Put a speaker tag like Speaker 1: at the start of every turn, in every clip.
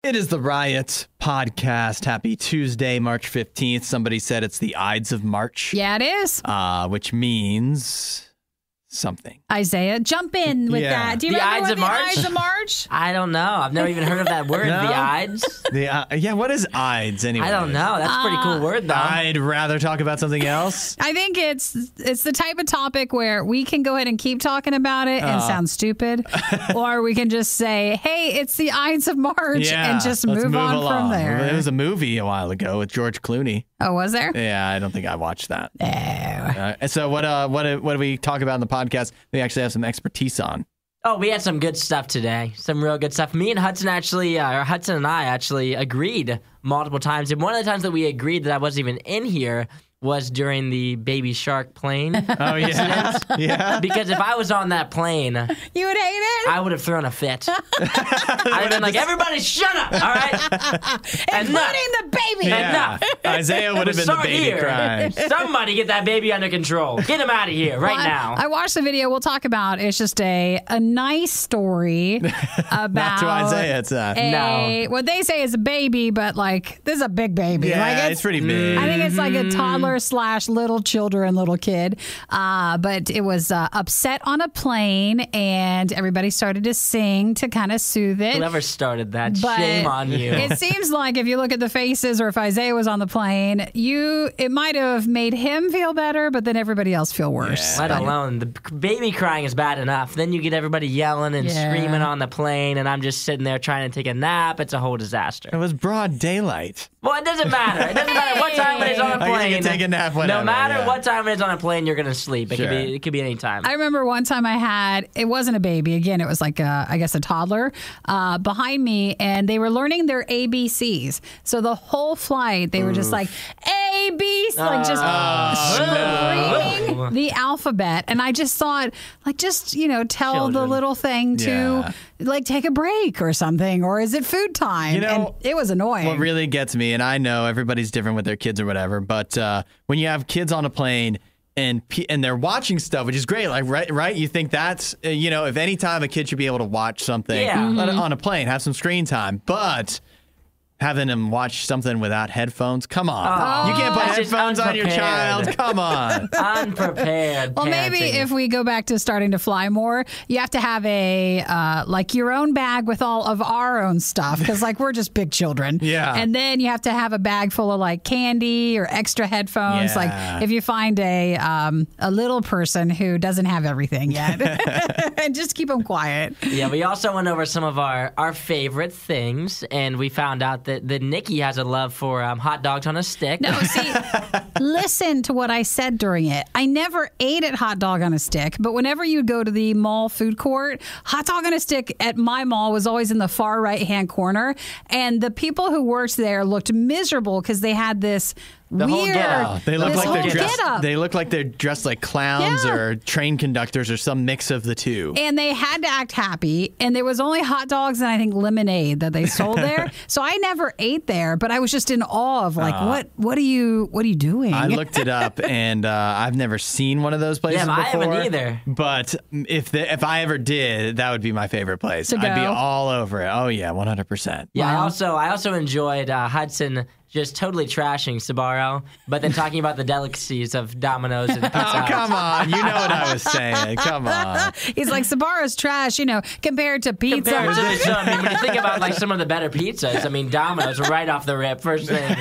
Speaker 1: It is the Riot podcast. Happy Tuesday, March 15th. Somebody said it's the Ides of March.
Speaker 2: Yeah, it is.
Speaker 1: Which means something.
Speaker 2: Isaiah, jump in with that. Do you remember
Speaker 3: Ides of March?
Speaker 2: The Ides of March?
Speaker 3: I don't know. I've never even heard of that word,
Speaker 1: No?
Speaker 3: the Ides.
Speaker 1: Yeah, what is Ides anyway?
Speaker 3: I don't know. That's a pretty cool word, though.
Speaker 1: I'd rather talk about something else.
Speaker 2: I think it's the type of topic where we can go ahead and keep talking about it and sound stupid, or we can just say, hey, it's the Ides of March and just
Speaker 1: let's
Speaker 2: move on
Speaker 1: along.
Speaker 2: from there.
Speaker 1: There was a movie a while ago with George Clooney.
Speaker 2: Oh, was there?
Speaker 1: Yeah, I don't think I watched that.
Speaker 2: No.
Speaker 1: So what do we talk about in the podcast? We actually have some expertise on.
Speaker 3: Oh, we had some good stuff today. Some real good stuff. Me and Hudson Hudson and I actually agreed multiple times. And one of the times that we agreed that I wasn't even in here was during the baby shark plane incident.
Speaker 1: Yeah.
Speaker 3: Because if I was on that plane,
Speaker 2: You would hate it?
Speaker 3: I would have thrown a fit. I'd have been like, everybody shut up, all right?
Speaker 2: Including the baby.
Speaker 1: Yeah.
Speaker 3: Enough.
Speaker 1: Isaiah would have been the
Speaker 3: Start
Speaker 1: baby
Speaker 3: here.
Speaker 1: crying.
Speaker 3: Somebody get that baby under control. Get him out of here right now.
Speaker 2: I watched the video we'll talk about. It's just a nice story about
Speaker 1: Not to Isaiah, it's not.
Speaker 2: what they say is a baby, but like this is a big baby.
Speaker 1: Yeah,
Speaker 2: like
Speaker 1: it's pretty big.
Speaker 2: I think it's like a toddler / little children, little kid. But it was upset on a plane, and everybody started to sing to kind of soothe it.
Speaker 3: Whoever started that,
Speaker 2: But
Speaker 3: shame on you.
Speaker 2: It seems like if you look at the faces, or if Isaiah was on the plane, it might have made him feel better, but then everybody else feel worse.
Speaker 3: Let alone the baby crying is bad enough. Then you get everybody yelling and screaming on the plane, and I'm just sitting there trying to take a nap. It's a whole disaster.
Speaker 1: It was broad daylight.
Speaker 3: Well, it doesn't matter. It doesn't matter what time it is on a
Speaker 1: I guess
Speaker 3: plane.
Speaker 1: you can take a nap whenever,
Speaker 3: no matter
Speaker 1: yeah.
Speaker 3: what time it is on a plane, you're gonna sleep. It could be any time.
Speaker 2: I remember one time it wasn't a baby. Again, it was like I guess a toddler behind me, and they were learning their ABCs. So the whole flight, they were just like ABC, like just screaming the alphabet. And I just thought, like, just tell
Speaker 3: Children.
Speaker 2: the little thing to like take a break or something, or is it food time? And it was annoying.
Speaker 1: What really gets me, and I know everybody's different with their kids or whatever, but when you have kids on a plane and they're watching stuff, which is great, like right, you think that's if any time a kid should be able to watch something on a plane, have some screen time, but having them watch something without headphones, come on. You can't put
Speaker 3: That's just
Speaker 1: headphones on your
Speaker 3: unprepared.
Speaker 1: child. Come on.
Speaker 3: Unprepared.
Speaker 2: Well, maybe
Speaker 3: parenting.
Speaker 2: if we go back to starting to fly more, you have to have a like your own bag with all of our own stuff, because like we're just big children.
Speaker 1: Yeah.
Speaker 2: And then you have to have a bag full of like candy or extra headphones.
Speaker 1: Yeah.
Speaker 2: Like if you find a little person who doesn't have everything yet, and just keep them quiet.
Speaker 3: Yeah, we also went over some of our favorite things, and we found out that Nikki has a love for hot dogs on a stick.
Speaker 2: No, see, listen to what I said during it. I never ate at Hot Dog on a Stick, but whenever you'd go to the mall food court, Hot Dog on a Stick at my mall was always in the far right-hand corner, and the people who worked there looked miserable because they had this
Speaker 3: whole
Speaker 2: weird.
Speaker 3: get-up.
Speaker 1: They look
Speaker 2: this
Speaker 1: like
Speaker 2: whole
Speaker 1: they're dressed.
Speaker 2: get-up.
Speaker 1: They look like they're dressed like clowns
Speaker 2: Yeah.
Speaker 1: or train conductors or some mix of the two.
Speaker 2: And they had to act happy, and there was only hot dogs and I think lemonade that they sold there. So I never ate there, but I was just in awe of like, what are you doing?
Speaker 1: I looked it up, and I've never seen one of those places
Speaker 3: Yeah,
Speaker 1: before.
Speaker 3: I haven't either.
Speaker 1: But if I ever did, that would be my favorite place.
Speaker 2: To
Speaker 1: I'd be
Speaker 2: go.
Speaker 1: all over it. Oh yeah, 100%.
Speaker 3: Yeah,
Speaker 2: Wow.
Speaker 3: I also enjoyed Hudson just totally trashing Sbarro, but then talking about the delicacies of Domino's and Pizza
Speaker 1: Oh
Speaker 3: Hut.
Speaker 1: come on, you know what I was saying. Come on.
Speaker 2: He's like, Sbarro's trash, compared to Pizza
Speaker 3: Compared to
Speaker 2: Hut.
Speaker 3: so, I mean, when you think about like some of the better pizzas, I mean, Domino's right off the rip, first thing.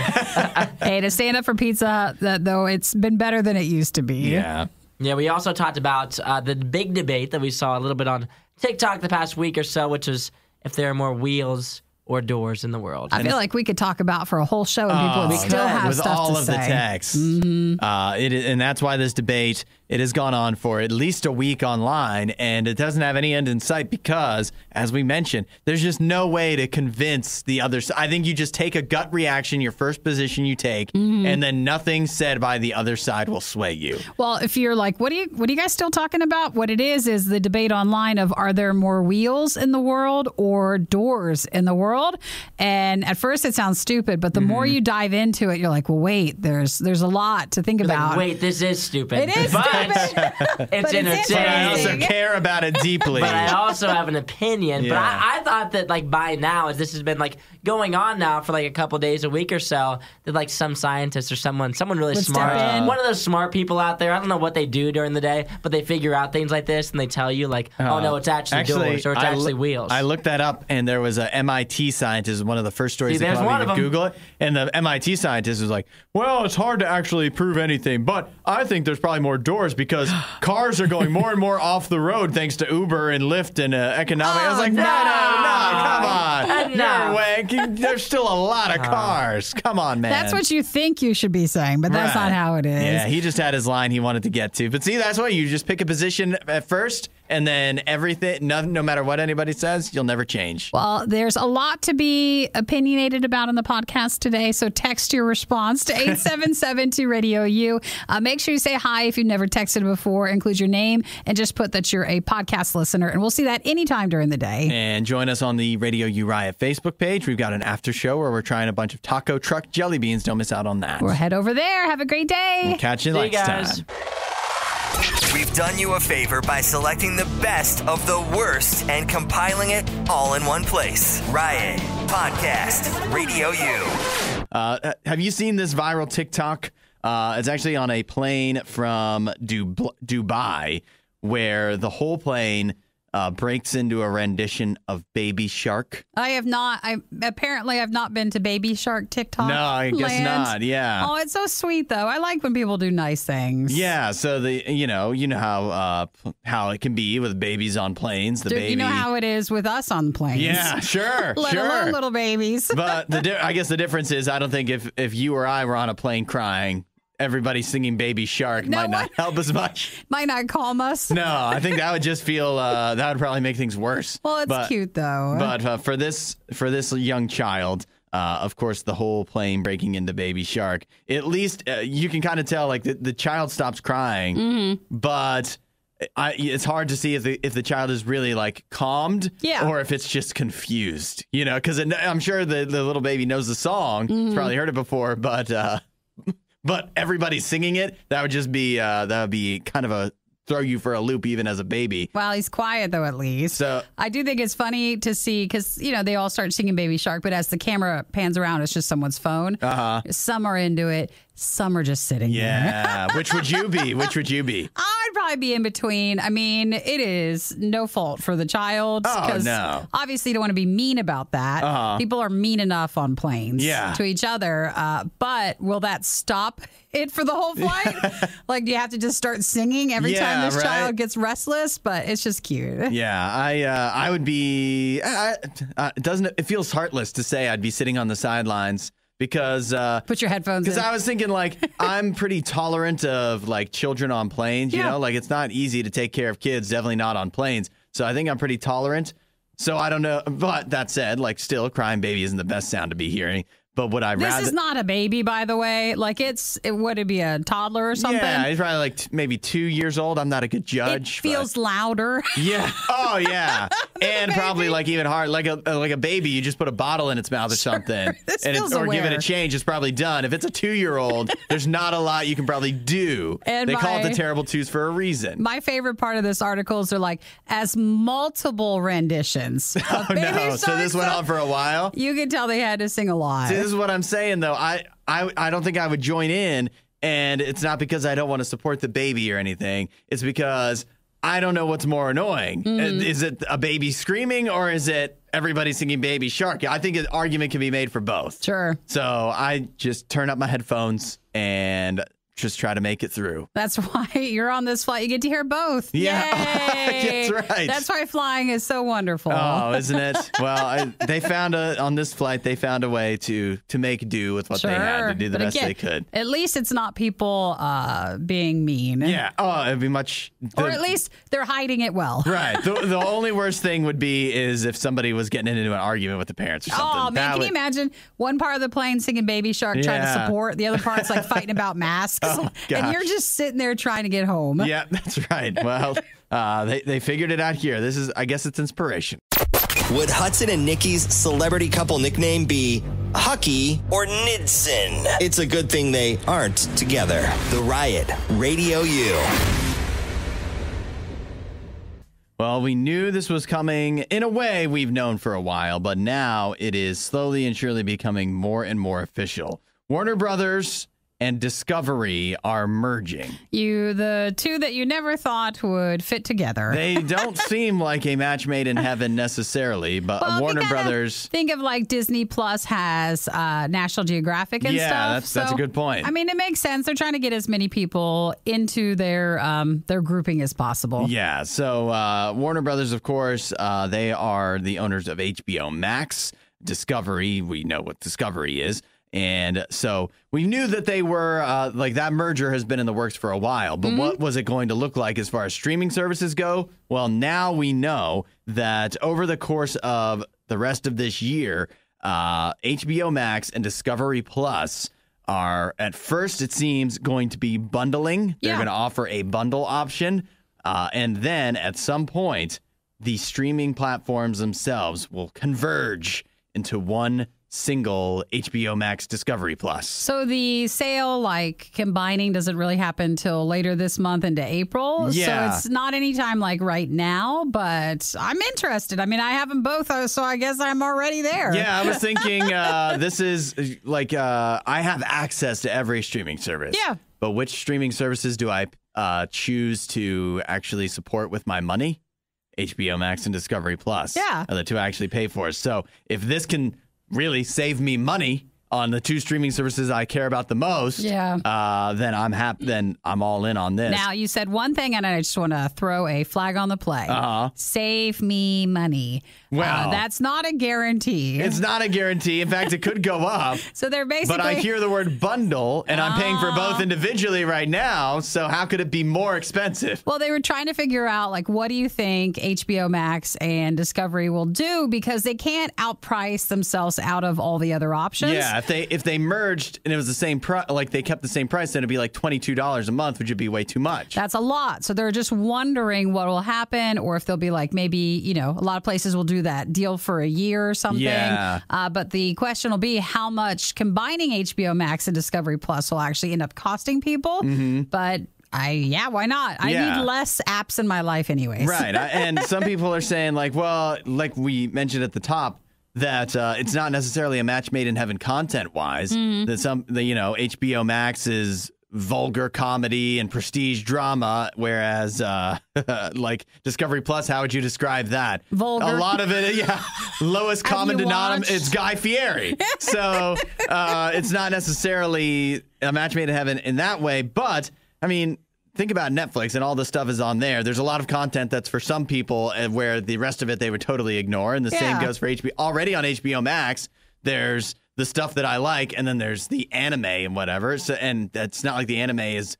Speaker 2: Hey, to stand up for Pizza Hut, though, it's been better than it used to be.
Speaker 1: Yeah.
Speaker 3: Yeah, we also talked about the big debate that we saw a little bit on TikTok the past week or so, which was if there are more wheels or doors in the world.
Speaker 2: I feel like we could talk about for a whole show and people would still have
Speaker 1: with
Speaker 2: stuff
Speaker 1: all
Speaker 2: to
Speaker 1: of
Speaker 2: say.
Speaker 1: the texts. And that's why this debate, it has gone on for at least a week online, and it doesn't have any end in sight because, as we mentioned, there's just no way to convince the other side. I think you just take a gut reaction, your first position you take, and then nothing said by the other side will sway you.
Speaker 2: Well, if you're like, what are you guys still talking about? What it is the debate online of are there more wheels in the world or doors in the world? And at first it sounds stupid, but the more you dive into it, you're like, well, wait, there's a lot to think about.
Speaker 3: Like, wait, this is stupid.
Speaker 2: It is
Speaker 3: But It's entertaining.
Speaker 1: I also care about it deeply.
Speaker 3: But I also have an opinion.
Speaker 1: Yeah.
Speaker 3: But I thought that like by now, as this has been like going on now for like a couple days, a week or so, that like some scientist or someone really
Speaker 2: would
Speaker 3: smart,
Speaker 2: step in.
Speaker 3: one of those smart people out there, I don't know what they do during the day, but they figure out things like this and they tell you like, oh no, it's actually doors or it's actually wheels.
Speaker 1: I looked that up, and there was a MIT scientist, one of the first stories that came up. Google it, and the MIT scientist was like, well, it's hard to actually prove anything, but I think there's probably more doors because cars are going more and more off the road thanks to Uber and Lyft and economic. I was like, no, come on. You're wank. There's still a lot of cars. Come on, man.
Speaker 2: That's what you think you should be saying, but that's not how it is.
Speaker 1: Yeah, he just had his line he wanted to get to. But see, that's why you just pick a position at first, and then everything, no matter what anybody says, you'll never change.
Speaker 2: Well, there's a lot to be opinionated about on the podcast today, so text your response to 877-2-RADIO-U. Make sure you say hi if you've never texted before, include your name, and just put that you're a podcast listener, and we'll see that anytime during the day.
Speaker 1: And join us on the Radio U Riot Facebook page. We've got an after show where we're trying a bunch of taco truck jelly beans. Don't miss out on that.
Speaker 2: We'll head over there. Have a great day.
Speaker 1: We'll catch you next time.
Speaker 4: We've done you a favor by selecting the best of the worst and compiling it all in one place. Riot Podcast Radio U.
Speaker 1: Have you seen this viral TikTok? It's actually on a plane from Dubai where the whole plane breaks into a rendition of Baby Shark.
Speaker 2: I have not. Apparently I've not been to Baby Shark TikTok.
Speaker 1: No, I guess not. Yeah.
Speaker 2: Oh, it's so sweet though. I like when people do nice things.
Speaker 1: Yeah. So you know how it can be with babies on planes.
Speaker 2: You know how it is with us on planes.
Speaker 1: Yeah, sure,
Speaker 2: Let alone little babies.
Speaker 1: But I guess the difference is I don't think if you or I were on a plane crying, everybody singing Baby Shark might not help as much.
Speaker 2: Might not calm us.
Speaker 1: No, I think that would just feel that would probably make things worse.
Speaker 2: Well, it's cute though.
Speaker 1: But for this young child, of course, the whole plane breaking into Baby Shark. At least you can kind of tell, like the child stops crying, but it's hard to see if the child is really like calmed, or if it's just confused. You know, because I'm sure the little baby knows the song. It's probably heard it before, but everybody singing it, that would be kind of a throw you for a loop even as a baby.
Speaker 2: Well, he's quiet though, at least. So I do think it's funny to see because they all start singing Baby Shark, but as the camera pans around, it's just someone's phone. Some are into it. Some are just sitting there.
Speaker 1: Yeah. Which would you be?
Speaker 2: I'd probably be in between. I mean, it is no fault for the child.
Speaker 1: Oh, no.
Speaker 2: Obviously, you don't want to be mean about that. People are mean enough on planes to each other. But will that stop it for the whole flight? Like, do you have to just start singing every time this child gets restless? But it's just cute.
Speaker 1: Yeah, I would be. It feels heartless to say I'd be sitting on the sidelines. Because
Speaker 2: put your headphones in.
Speaker 1: Because I was thinking, like, I'm pretty tolerant of like children on planes. You know, like it's not easy to take care of kids. Definitely not on planes. So I think I'm pretty tolerant. So I don't know. But that said, like, still, a crying baby isn't the best sound to be hearing. But would I rather?
Speaker 2: This is not a baby, by the way. Like, would it be a toddler or something?
Speaker 1: Yeah, he's probably like maybe 2 years old. I'm not a good judge.
Speaker 2: It feels louder.
Speaker 1: Yeah. Oh, yeah. And probably like even hard, like a baby. You just put a bottle in its mouth or something, or give it a change. It's probably done. If it's a 2-year-old, there's not a lot you can probably do. And they call it the terrible twos for a reason.
Speaker 2: My favorite part of this article is they're like, as multiple renditions.
Speaker 1: Oh no! So this went on for a while.
Speaker 2: You can tell they had to sing a lot.
Speaker 1: This is what I'm saying, though. I don't think I would join in, and it's not because I don't want to support the baby or anything. It's because I don't know what's more annoying. Is it a baby screaming, or is it everybody singing Baby Shark? I think an argument can be made for both.
Speaker 2: Sure.
Speaker 1: So I just turn up my headphones and just try to make it through.
Speaker 2: That's why you're on this flight. You get to hear both.
Speaker 1: Yeah. That's right.
Speaker 2: That's why flying is so wonderful.
Speaker 1: Oh, isn't it? Well, on this flight, they found a way to make do with what they had to do the best they could.
Speaker 2: At least it's not people being mean.
Speaker 1: Yeah. Oh, it'd be much.
Speaker 2: Or at least they're hiding it well.
Speaker 1: Right. The only worst thing would be is if somebody was getting into an argument with the parents or something.
Speaker 2: Oh, man, can you imagine one part of the plane singing Baby Shark trying to support, the other part's like fighting about masks.
Speaker 1: Oh,
Speaker 2: and you're just sitting there trying to get home.
Speaker 1: Yeah, that's right. Well, they figured it out here. I guess it's inspiration.
Speaker 4: Would Hudson and Nikki's celebrity couple nickname be Hucky or Nidson? It's a good thing they aren't together. The Riot, Radio U.
Speaker 1: Well, we knew this was coming. In a way, we've known for a while, but now it is slowly and surely becoming more and more official. Warner Brothers and Discovery are merging.
Speaker 2: The two that you never thought would fit together.
Speaker 1: They don't seem like a match made in heaven necessarily, but Warner Brothers...
Speaker 2: Think of like Disney Plus has National Geographic and stuff.
Speaker 1: Yeah, that's a good point.
Speaker 2: I mean, it makes sense. They're trying to get as many people into their grouping as possible.
Speaker 1: Yeah, so Warner Brothers, of course, they are the owners of HBO Max. Discovery, we know what Discovery is. And so we knew that they were like that merger has been in the works for a while. But what was it going to look like as far as streaming services go? Well, now we know that over the course of the rest of this year, HBO Max and Discovery Plus are at first, it seems, going to be bundling. They're going to offer a bundle option. And then at some point, the streaming platforms themselves will converge into one single HBO Max Discovery Plus.
Speaker 2: So the sale, like combining, doesn't really happen till later this month into April.
Speaker 1: Yeah.
Speaker 2: So it's not anytime like right now, but I'm interested. I mean, I have them both, so I guess I'm already there.
Speaker 1: Yeah, I was thinking this is like I have access to every streaming service.
Speaker 2: Yeah.
Speaker 1: But which streaming services do I choose to actually support with my money? HBO Max and Discovery Plus.
Speaker 2: Yeah.
Speaker 1: Are the two I actually pay for. So if this can really save me money on the two streaming services I care about the most, then I'm happy. Then I'm all in on this.
Speaker 2: Now, you said one thing, and I just want to throw a flag on the play. Save me money.
Speaker 1: Well,
Speaker 2: that's not a guarantee.
Speaker 1: It's not a guarantee. In fact, it could go up.
Speaker 2: So they're basically...
Speaker 1: But I hear the word bundle, and I'm paying for both individually right now, so how could it be more expensive?
Speaker 2: Well, they were trying to figure out, like, what do you think HBO Max and Discovery will do? Because they can't outprice themselves out of all the other options.
Speaker 1: Yeah, if they merged and it was the same price, like they kept the same price, then it'd be like $22 a month, which would be way too much.
Speaker 2: That's a lot. So they're just wondering what will happen, or if they'll be like, maybe, a lot of places will do that deal for a year or something. Yeah. But the question will be how much combining HBO Max and Discovery Plus will actually end up costing people. But why not? I need less apps in my life anyways.
Speaker 1: Right. And some people are saying like we mentioned at the top, that it's not necessarily a match made in heaven content-wise. That HBO Max is vulgar comedy and prestige drama, whereas like Discovery Plus, how would you describe that?
Speaker 2: Vulgar.
Speaker 1: A lot of it, lowest common denominator. It's Guy Fieri. So it's not necessarily a match made in heaven in that way. But I mean, think about Netflix and all the stuff is on there. There's a lot of content that's for some people where the rest of it they would totally ignore. And the same goes for HBO. Already on HBO Max, there's the stuff that I like, and then there's the anime and whatever. So, and it's not like the anime is,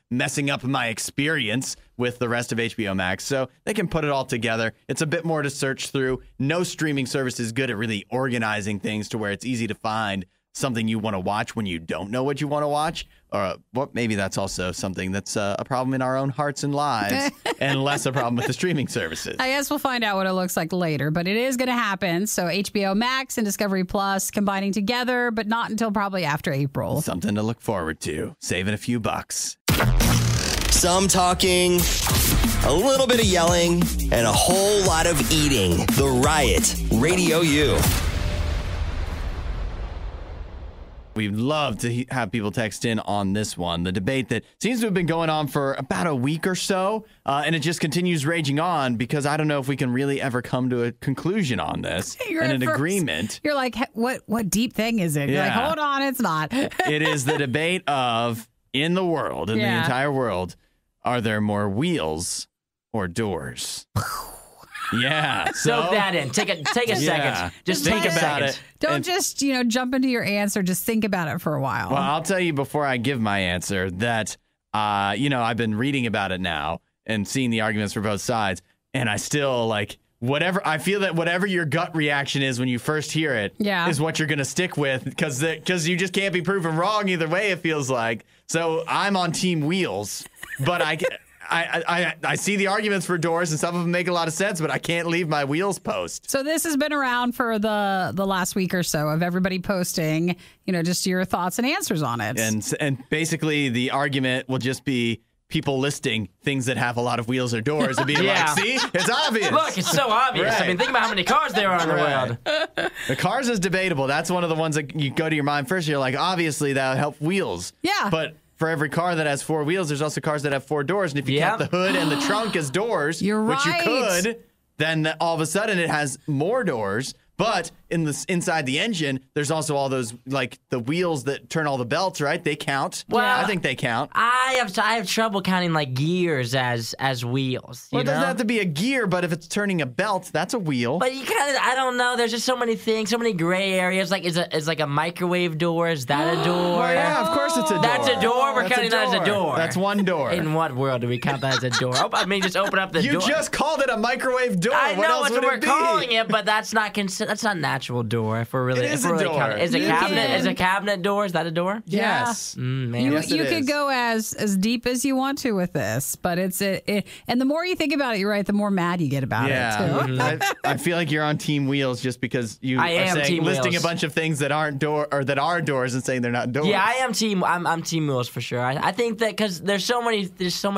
Speaker 1: messing up my experience with the rest of HBO Max. So they can put it all together. It's a bit more to search through. No streaming service is good at really organizing things to where it's easy to find something you want to watch when you don't know what you want to watch. Or maybe that's also something that's a problem in our own hearts and lives and less a problem with the streaming services.
Speaker 2: I guess we'll find out what it looks like later, but it is going to happen. So HBO Max and Discovery Plus combining together, but not until probably after April.
Speaker 1: Something to look forward to. Saving a few bucks.
Speaker 4: Some talking, a little bit of yelling, and a whole lot of eating. The Riot, RadioU.
Speaker 1: We'd love to have people text in on this one. The debate that seems to have been going on for about a week or so, and it just continues raging on because I don't know if we can really ever come to a conclusion on this and an agreement.
Speaker 2: You're like, what deep thing is it? You're like, hold on, it's not.
Speaker 1: It is the debate of, in the world, in the entire world, are there more wheels or doors? Yeah.
Speaker 3: Soak that in. Take a second. Just think about it.
Speaker 2: Don't just, jump into your answer. Just think about it for a while.
Speaker 1: Well, I'll tell you before I give my answer that, I've been reading about it now and seeing the arguments for both sides. And I still I feel that whatever your gut reaction is when you first hear it is what you're going to stick with because you just can't be proven wrong either way, it feels like. So I'm on team wheels, but I see the arguments for doors, and some of them make a lot of sense, but I can't leave my wheels post.
Speaker 2: So this has been around for the last week or so of everybody posting, just your thoughts and answers on it.
Speaker 1: And basically the argument will just be, people listing things that have a lot of wheels or doors and being
Speaker 3: Yeah.
Speaker 1: like, see, it's obvious.
Speaker 3: Look, it's so obvious.
Speaker 1: Right.
Speaker 3: I mean, think about how many cars there are in the
Speaker 1: Right.
Speaker 3: world.
Speaker 1: The cars is debatable. That's one of the ones that you go to your mind first. You're like, obviously that would help wheels.
Speaker 2: Yeah.
Speaker 1: But for every car that has 4 wheels, there's also cars that have 4 doors. And if you count the hood and the trunk as doors,
Speaker 2: You're
Speaker 1: which you
Speaker 2: right.
Speaker 1: could, then all of a sudden it has more doors. But inside the engine, there's also all those, like, the wheels that turn all the belts, right? They count.
Speaker 3: Well,
Speaker 1: I think they count.
Speaker 3: I have trouble counting like gears as wheels.
Speaker 1: Well,
Speaker 3: You
Speaker 1: it doesn't
Speaker 3: know?
Speaker 1: have to be a gear, but if it's turning a belt, that's a wheel.
Speaker 3: But you kind of, I don't know. There's just so many things, so many gray areas. Like, is like a microwave door? Is that a door?
Speaker 1: Well, yeah, of course it's a door.
Speaker 3: That's a door. We're
Speaker 1: That's
Speaker 3: counting that as a door.
Speaker 1: That's one door.
Speaker 3: In what world do we count that as a door? Oh, I mean, just open up the
Speaker 1: You
Speaker 3: door.
Speaker 1: just called it a microwave door.
Speaker 3: I
Speaker 1: What
Speaker 3: know
Speaker 1: else
Speaker 3: that's
Speaker 1: would
Speaker 3: what we're
Speaker 1: it be?
Speaker 3: calling it, but that's not that's not natural door. If we're really,
Speaker 1: It is
Speaker 3: if we're
Speaker 1: a
Speaker 3: really
Speaker 1: door.
Speaker 3: counting. Is a
Speaker 2: You
Speaker 3: cabinet?
Speaker 2: can-
Speaker 3: Is a cabinet door? Is that a door?
Speaker 1: Yes.
Speaker 3: Man.
Speaker 2: You,
Speaker 1: Yes, it
Speaker 2: you could
Speaker 1: is.
Speaker 2: go as deep as you want to with this, but and the more you think about it, you're right, the more mad you get about it too.
Speaker 1: I feel like you're on team wheels just because you
Speaker 3: I
Speaker 1: are
Speaker 3: am
Speaker 1: saying,
Speaker 3: team
Speaker 1: listing
Speaker 3: wheels.
Speaker 1: a bunch of things that aren't that are doors and saying they're not doors.
Speaker 3: Yeah, I am team. I'm team wheels for sure. I think that because there's so many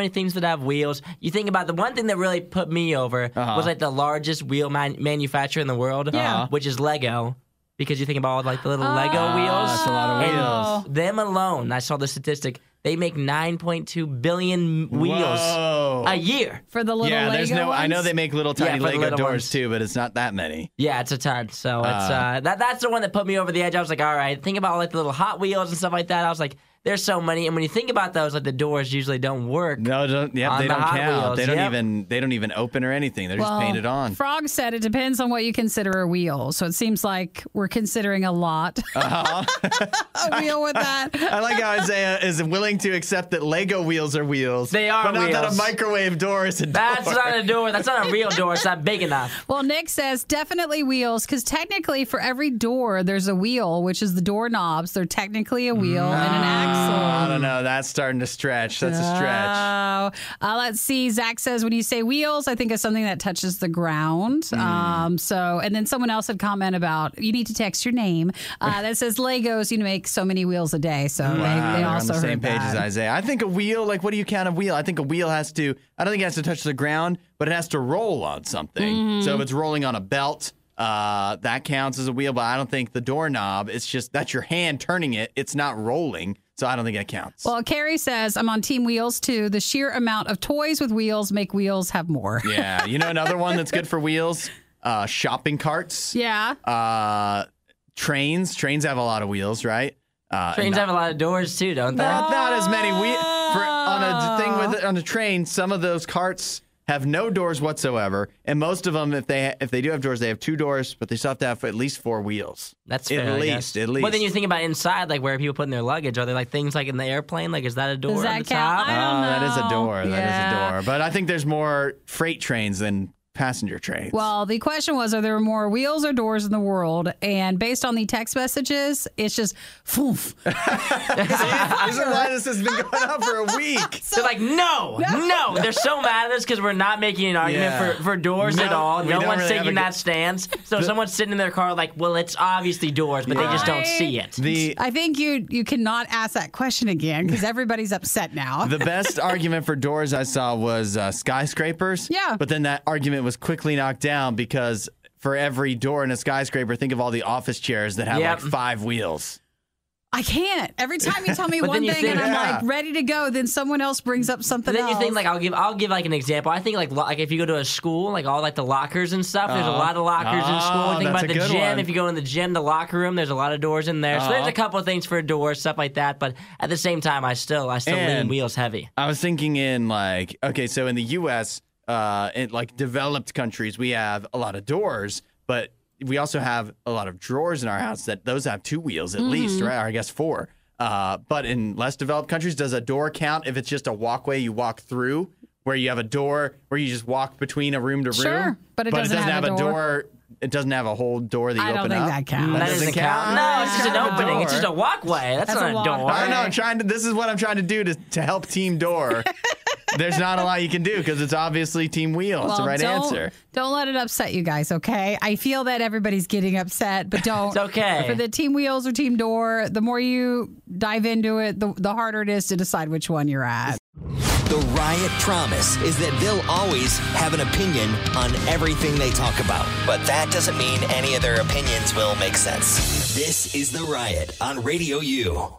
Speaker 3: things that have wheels. You think about the one thing that really put me over was like the largest wheel manufacturer in the world, which is Lego. Because you think about all like the little Lego wheels.
Speaker 1: That's a lot of wheels.
Speaker 3: And them alone, I saw the statistic. They make 9.2 billion wheels
Speaker 1: Whoa.
Speaker 3: a year.
Speaker 2: For the little Lego
Speaker 1: there's no. I know
Speaker 2: ones?
Speaker 1: they make little tiny
Speaker 3: for the
Speaker 1: Lego
Speaker 3: little
Speaker 1: doors
Speaker 3: ones.
Speaker 1: too, but it's not that many.
Speaker 3: Yeah, it's a ton. So it's that's the one that put me over the edge. I was like, all right, think about like the little Hot Wheels and stuff like that. I was like, there's so many, and when you think about those, like the doors usually don't work.
Speaker 1: No, don't. Yeah,
Speaker 3: On
Speaker 1: they
Speaker 3: the
Speaker 1: don't
Speaker 3: Hot
Speaker 1: count.
Speaker 3: Wheels,
Speaker 1: They don't
Speaker 3: yep.
Speaker 1: even. They don't even open or anything. They're just painted on.
Speaker 2: Frog said it depends on what you consider a wheel. So it seems like we're considering a lot. A wheel with that.
Speaker 1: I like how Isaiah is willing to accept that Lego wheels are wheels.
Speaker 3: They are
Speaker 1: but not that a
Speaker 3: wheels.
Speaker 1: microwave door is a door.
Speaker 3: That's not a door. That's not a real door. It's not big enough.
Speaker 2: Well, Nick says definitely wheels because technically for every door there's a wheel, which is the doorknobs. They're technically a wheel and an axle.
Speaker 1: I don't know. That's starting to stretch. That's a stretch.
Speaker 2: Let's see. Zach says when you say wheels, I think of something that touches the ground. And then someone else had comment about you need to text your name. That says Legos. You make so many wheels a day, so they
Speaker 1: They're
Speaker 2: also
Speaker 1: on the same
Speaker 2: heard
Speaker 1: page
Speaker 2: that.
Speaker 1: as Isaiah. I think a wheel, like, what do you count a wheel? I think a wheel has to, I don't think it has to touch the ground, but it has to roll on something. So if it's rolling on a belt, that counts as a wheel, but I don't think the doorknob, it's just, that's your hand turning it. It's not rolling. So I don't think that counts.
Speaker 2: Well, Carrie says, I'm on Team Wheels too. The sheer amount of toys with wheels make wheels have more.
Speaker 1: Yeah. You know another one that's good for wheels? Shopping carts.
Speaker 2: Yeah.
Speaker 1: Trains. Trains have a lot of wheels, right?
Speaker 3: Trains have a lot of doors too, don't they?
Speaker 1: Not as many wheels. On a train, some of those carts have no doors whatsoever, and most of them, if they do have doors, they have 2 doors, but they still have to have at least 4 wheels.
Speaker 3: That's fair, I guess.
Speaker 1: At least.
Speaker 3: But then you think about inside, like where people putting their luggage. Are there like things like in the airplane? Like, is that a door
Speaker 2: Does
Speaker 3: on
Speaker 2: that
Speaker 3: the
Speaker 2: count?
Speaker 3: top?
Speaker 2: I don't know.
Speaker 1: That is a door. That is
Speaker 2: Yeah.
Speaker 1: a door. But I think there's more freight trains than passenger trains.
Speaker 2: Well, the question was, are there more wheels or doors in the world? And based on the text messages, it's just, foof.
Speaker 1: This is why this has been going on for a week.
Speaker 3: They're like, no. They're so mad at us because we're not making an argument for doors
Speaker 1: No,
Speaker 3: at all.
Speaker 1: we
Speaker 3: No
Speaker 1: don't
Speaker 3: one's
Speaker 1: really have
Speaker 3: taking
Speaker 1: a
Speaker 3: that stance. So someone's sitting in their car like, well, it's obviously doors, but they just don't see it.
Speaker 2: I think you cannot ask that question again because everybody's upset now.
Speaker 1: The best argument for doors I saw was skyscrapers.
Speaker 2: Yeah.
Speaker 1: But then that argument was quickly knocked down because for every door in a skyscraper, think of all the office chairs that have like 5 wheels.
Speaker 2: I can't. Every time you tell me
Speaker 3: But
Speaker 2: one
Speaker 3: then you
Speaker 2: thing and
Speaker 3: think-
Speaker 2: I'm like ready to go, then someone else brings up something
Speaker 3: But then
Speaker 2: else.
Speaker 3: you think like I'll give like an example. I think like if you go to a school, like all like the lockers and stuff. There's a lot of lockers in school. Think
Speaker 1: that's
Speaker 3: about
Speaker 1: a
Speaker 3: the
Speaker 1: good
Speaker 3: gym.
Speaker 1: one.
Speaker 3: If you go in the gym, the locker room, there's a lot of doors in there. So there's a couple of things for doors, stuff like that. But at the same time, I still lean
Speaker 1: And
Speaker 3: wheels heavy.
Speaker 1: I was thinking in like, okay, so in the U.S., in like developed countries, we have a lot of doors, but we also have a lot of drawers in our house that those have 2 wheels at least, right? Or I guess 4. But in less developed countries, does a door count if it's just a walkway you walk through, where you have a door where you just walk between a room to room?
Speaker 2: Sure, but it doesn't have a door.
Speaker 1: It doesn't have a whole door that you
Speaker 2: I don't
Speaker 1: open
Speaker 2: think
Speaker 1: up.
Speaker 2: that counts.
Speaker 3: That doesn't count. No, it's just an opening. It's just a walkway. That's
Speaker 2: That's
Speaker 3: not
Speaker 2: a
Speaker 3: a door.
Speaker 2: walkway.
Speaker 1: I don't know. This is what I'm trying to do to help Team Door. There's not a lot you can do because it's obviously Team Wheel. It's the right answer.
Speaker 2: Don't let it upset you guys, okay? I feel that everybody's getting upset, but don't.
Speaker 3: It's okay.
Speaker 2: For the Team Wheels or Team Door, the more you dive into it, the harder it is to decide which one you're at.
Speaker 4: The Riot promise is that they'll always have an opinion on everything they talk about. But that doesn't mean any of their opinions will make sense. This is The Riot on Radio U.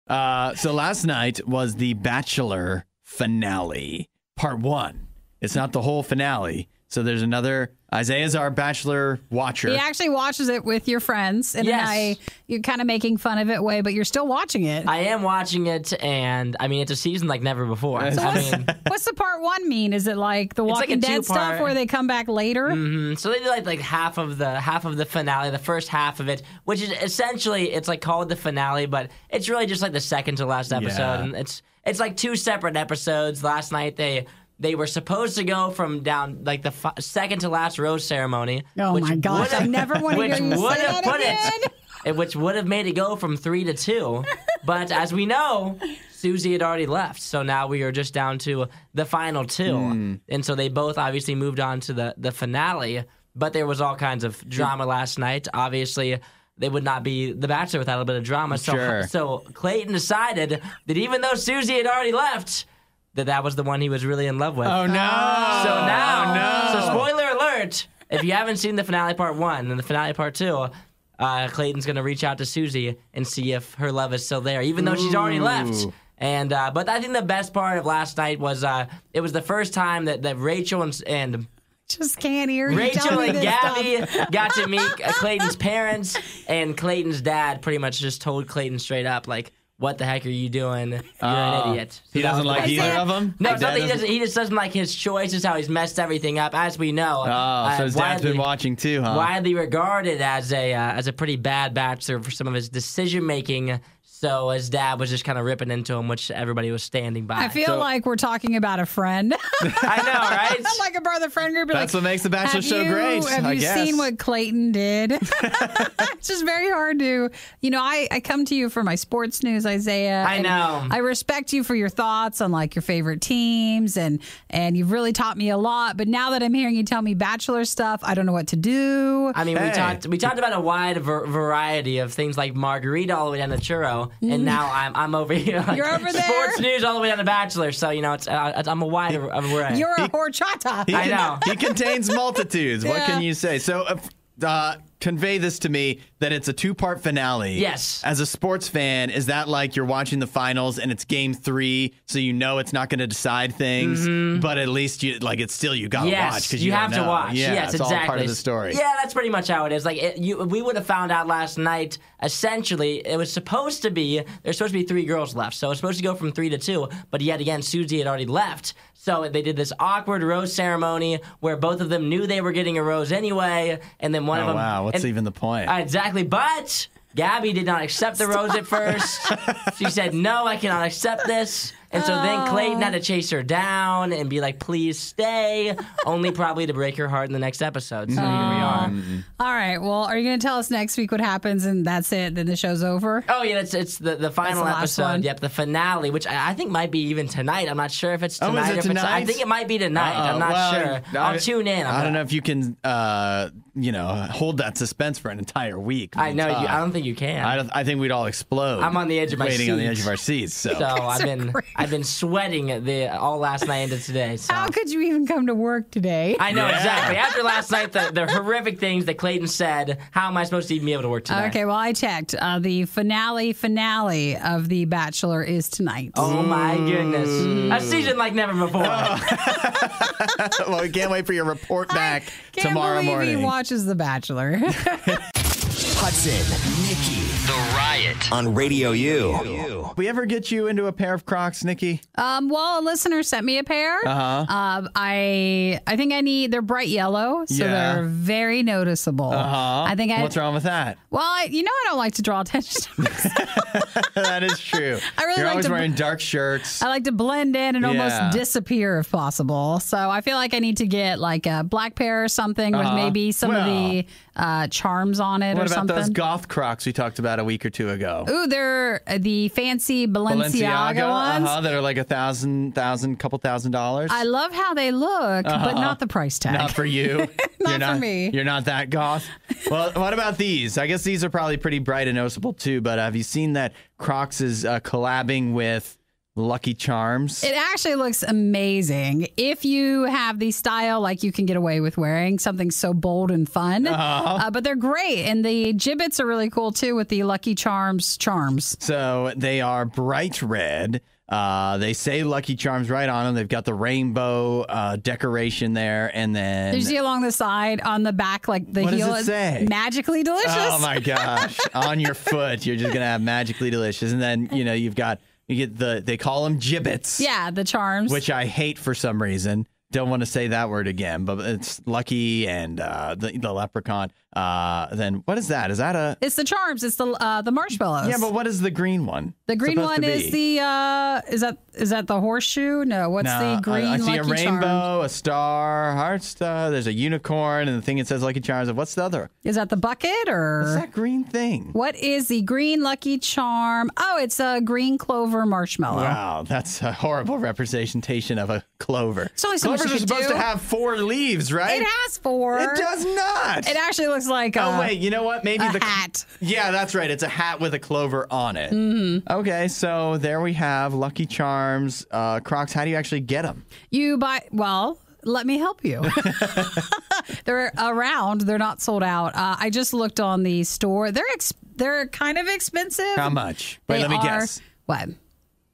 Speaker 1: So last night was the Bachelor Finale, part 1. It's not the whole finale. So there's another. Isaiah's our Bachelor watcher.
Speaker 2: He actually watches it with your friends, and
Speaker 3: Yes.
Speaker 2: you're kind of making fun of it way, but you're still watching it.
Speaker 3: I am watching it, and I mean, it's a season like never before. I mean,
Speaker 2: What's the part 1 mean? Is it like the
Speaker 3: like
Speaker 2: Walking
Speaker 3: a
Speaker 2: Dead stuff
Speaker 3: two-part.
Speaker 2: where they come back later?
Speaker 3: so they do like half of the finale, the first half of it, which is essentially it's like called the finale, but it's really just like the second to last episode,
Speaker 1: Yeah.
Speaker 3: and it's like 2 separate episodes. Last night they were supposed to go from down like the second to last rose ceremony.
Speaker 2: Oh
Speaker 3: which
Speaker 2: my gosh, I never want to
Speaker 3: which
Speaker 2: hear you
Speaker 3: would
Speaker 2: say
Speaker 3: have
Speaker 2: that
Speaker 3: put
Speaker 2: again.
Speaker 3: it, which would have made it go from 3 to 2. But as we know, Susie had already left, so now we are just down to the final 2, and so they both obviously moved on to the finale. But there was all kinds of drama last night. Obviously, they would not be The Bachelor without a bit of drama.
Speaker 1: Sure.
Speaker 3: So Clayton decided that even though Susie had already left, that was the one he was really in love with.
Speaker 1: Oh, no.
Speaker 3: So now,
Speaker 1: Oh, no.
Speaker 3: so spoiler alert, if you haven't seen the finale part 1 and the finale part 2, Clayton's going to reach out to Susie and see if her love is still there, even though she's already left. And but I think the best part of last night was it was the first time that Rachel and
Speaker 2: Just can't hear you.
Speaker 3: Rachel
Speaker 2: tell me
Speaker 3: and
Speaker 2: this
Speaker 3: Gabby
Speaker 2: stuff.
Speaker 3: got to meet Clayton's parents, and Clayton's dad pretty much just told Clayton straight up, like, what the heck are you doing? You're an idiot. So
Speaker 1: He
Speaker 3: that
Speaker 1: doesn't
Speaker 3: was the
Speaker 1: like
Speaker 3: best
Speaker 1: either
Speaker 3: part.
Speaker 1: of them?
Speaker 3: No,
Speaker 1: His
Speaker 3: it's
Speaker 1: dad
Speaker 3: not that he
Speaker 1: doesn't?
Speaker 3: doesn't. He just doesn't like his choices, how he's messed everything up, as we know.
Speaker 1: Oh, so his dad's been watching too, huh?
Speaker 3: Widely regarded as a pretty bad bachelor for some of his decision making. So his dad was just kind of ripping into him, which everybody was standing by.
Speaker 2: I feel like we're talking about a friend.
Speaker 3: I know, right?
Speaker 2: I'm like a brother friend group.
Speaker 1: That's what makes the Bachelor
Speaker 2: have
Speaker 1: so
Speaker 2: you-
Speaker 1: great,
Speaker 2: Have
Speaker 1: I
Speaker 2: you
Speaker 1: guess.
Speaker 2: seen what Clayton did? It's just very hard to, I come to you for my sports news, Isaiah.
Speaker 3: I
Speaker 2: and
Speaker 3: know.
Speaker 2: I respect you for your thoughts on like your favorite teams, and you've really taught me a lot. But now that I'm hearing you tell me Bachelor stuff, I don't know what to do.
Speaker 3: I mean,
Speaker 1: Hey.
Speaker 3: we talked about a wide variety of things like margarita all the way down to churro, and now I'm over here. Like,
Speaker 2: You're over there?
Speaker 3: Sports news all the way down to Bachelor. So it's I'm a wide variety.
Speaker 2: You're a horchata.
Speaker 3: I know.
Speaker 1: He contains multitudes. What
Speaker 2: Yeah.
Speaker 1: can you say? So, convey this to me that it's a 2-part finale.
Speaker 3: Yes.
Speaker 1: As a sports fan, is that like you're watching the finals and it's game 3, so you know it's not going to decide things, but at least you it's still you got to
Speaker 3: Yes,
Speaker 1: watch because
Speaker 3: you
Speaker 1: don't
Speaker 3: have to
Speaker 1: know.
Speaker 3: watch.
Speaker 1: Yeah,
Speaker 3: Yes,
Speaker 1: it's
Speaker 3: exactly.
Speaker 1: all part of the story.
Speaker 3: Yeah, that's pretty much how it is. Like we would have found out last night. Essentially, it was supposed to be there's supposed to be 3 girls left, so it was supposed to go from 3 to 2. But yet again, Susie had already left. So they did this awkward rose ceremony where both of them knew they were getting a rose anyway, and then one of
Speaker 1: Oh
Speaker 3: them.
Speaker 1: wow, what's
Speaker 3: and-
Speaker 1: even the point?
Speaker 3: Exactly, but Gabby did not accept the rose at first. She said, "No, I cannot accept this." And so then Clayton had to chase her down and be like, "Please stay," only probably to break her heart in the next episode. So here we are.
Speaker 2: All right. Well, are you going to tell us next week what happens and that's it? Then the show's over?
Speaker 3: Oh yeah, it's the final
Speaker 2: the last
Speaker 3: episode.
Speaker 2: one.
Speaker 3: Yep, the finale, which I think might be even tonight. I'm not sure if it's
Speaker 1: Oh, is
Speaker 3: tonight.
Speaker 1: it
Speaker 3: or if it's, I
Speaker 1: tonight?
Speaker 3: think it might be tonight. I'm not
Speaker 1: Well,
Speaker 3: sure. I'll tune in.
Speaker 1: I don't know if you can, hold that suspense for an entire week.
Speaker 3: I know.
Speaker 1: Tough.
Speaker 3: I don't think you can.
Speaker 1: I think we'd all explode.
Speaker 3: I'm on the edge of my
Speaker 1: waiting on the
Speaker 3: seat.
Speaker 1: edge of our seats. So,
Speaker 3: So I've been sweating all last night into today. So.
Speaker 2: How could you even come to work today?
Speaker 3: I know
Speaker 1: Yeah.
Speaker 3: exactly. After last night, the horrific things that Clayton said, how am I supposed to even be able to work today?
Speaker 2: Okay, well, I checked. The finale of The Bachelor is tonight.
Speaker 3: Oh my goodness. A season like never before.
Speaker 1: well, we can't wait for your report back
Speaker 2: Can't
Speaker 1: tomorrow
Speaker 2: believe
Speaker 1: morning.
Speaker 2: he watches The Bachelor.
Speaker 4: Hudson, Nikki, The Riot on Radio U.
Speaker 1: We ever get you into a pair of Crocs, Nikki?
Speaker 2: Well, a listener sent me a pair. I think they're bright yellow, so
Speaker 1: Yeah.
Speaker 2: they're very noticeable. I think
Speaker 1: What's wrong with that?
Speaker 2: Well, I don't like to draw attention to myself.
Speaker 1: That is true.
Speaker 2: I really
Speaker 1: You're
Speaker 2: like
Speaker 1: always
Speaker 2: to-
Speaker 1: wearing dark shirts.
Speaker 2: I like to blend in and
Speaker 1: Yeah.
Speaker 2: almost disappear if possible. So I feel like I need to get like a black pair or something with maybe some of the charms on it
Speaker 1: What
Speaker 2: or
Speaker 1: about
Speaker 2: something.
Speaker 1: those goth Crocs we talked about a week or 2 ago?
Speaker 2: Ooh, they're the fancy Balenciaga ones.
Speaker 1: That are like couple $1,000.
Speaker 2: I love how they look, but not the price tag.
Speaker 1: Not for you.
Speaker 2: Not for me.
Speaker 1: You're not that goth. Well, what about these? I guess these are probably pretty bright and noticeable too. But have you seen that Crocs is collabing with Lucky Charms.
Speaker 2: It actually looks amazing. If you have the style, like you can get away with wearing something so bold and fun. But they're great. And the gibbets are really cool, too, with the Lucky Charms charms.
Speaker 1: So they are bright red. They say Lucky Charms right on them. They've got the rainbow decoration there. And then...
Speaker 2: You see along the side, on the back, like the
Speaker 1: what
Speaker 2: heel
Speaker 1: does it say?
Speaker 2: Magically delicious.
Speaker 1: Oh, my gosh. On your foot, you're just going to have magically delicious. And then, you get they call them gibbets.
Speaker 2: Yeah, the charms.
Speaker 1: Which I hate for some reason. Don't want to say that word again, but it's Lucky and the leprechaun. Then what is that? Is that a...
Speaker 2: It's the charms. It's the marshmallows.
Speaker 1: Yeah, but what is the green one?
Speaker 2: The green one is the... Is that the horseshoe? No, what's the green
Speaker 1: I see
Speaker 2: Lucky
Speaker 1: a rainbow,
Speaker 2: Charms?
Speaker 1: a star, heart star. There's a unicorn, and the thing that says Lucky Charms. What's the other?
Speaker 2: Is that the bucket or...
Speaker 1: What's that green thing?
Speaker 2: What is the green Lucky Charm? Oh, it's a green clover marshmallow.
Speaker 1: Wow, that's a horrible representation of a clover.
Speaker 2: It's only so much
Speaker 1: Clovers
Speaker 2: you
Speaker 1: are
Speaker 2: can
Speaker 1: supposed
Speaker 2: do.
Speaker 1: to have 4 leaves, right?
Speaker 2: It has 4.
Speaker 1: It does not.
Speaker 2: It actually looks like
Speaker 1: Oh, wait, you know what? Maybe
Speaker 2: a hat.
Speaker 1: Yeah, that's right. It's a hat with a clover on it. Mm-hmm. Okay, so there we have Lucky Charms. Crocs, how do you actually get them?
Speaker 2: You buy... Well... Let me help you. They're around. They're not sold out. I just looked on the store. They're kind of expensive.
Speaker 1: How much? Wait, let me guess.
Speaker 2: What?